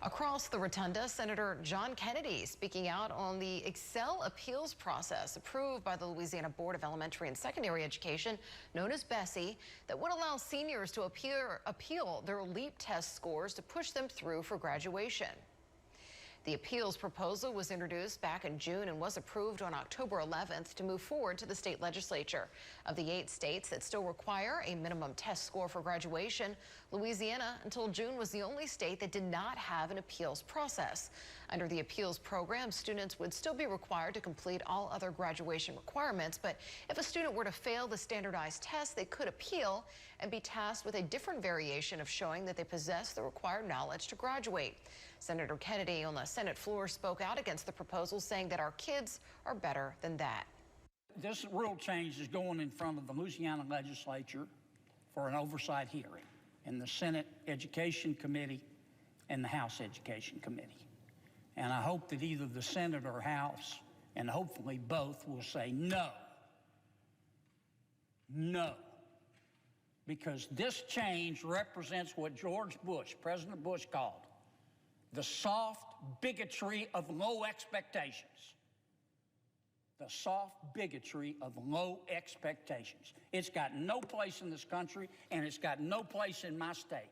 Across the rotunda, Senator John Kennedy speaking out on the EXCELL appeals process approved by the Louisiana Board of Elementary and Secondary Education, known as BESE, that would allow seniors to appeal their LEAP test scores to push them through for graduation. The appeals proposal was introduced back in June and was approved on October 11th to move forward to the state legislature. Of the 8 states that still require a minimum test score for graduation, Louisiana until June was the only state that did not have an appeals process. Under the appeals program, students would still be required to complete all other graduation requirements, but if a student were to fail the standardized test, they could appeal and be tasked with a different variation of showing that they possess the required knowledge to graduate. Senator Kennedy on the Senate floor spoke out against the proposal, saying that our kids are better than that. This rule change is going in front of the Louisiana legislature for an oversight hearing in the Senate Education Committee and the House Education Committee. And I hope that either the Senate or House, and hopefully both, will say no. No. Because this change represents what George Bush, President Bush, called the soft bigotry of low expectations. The soft bigotry of low expectations. It's got no place in this country, and it's got no place in my state.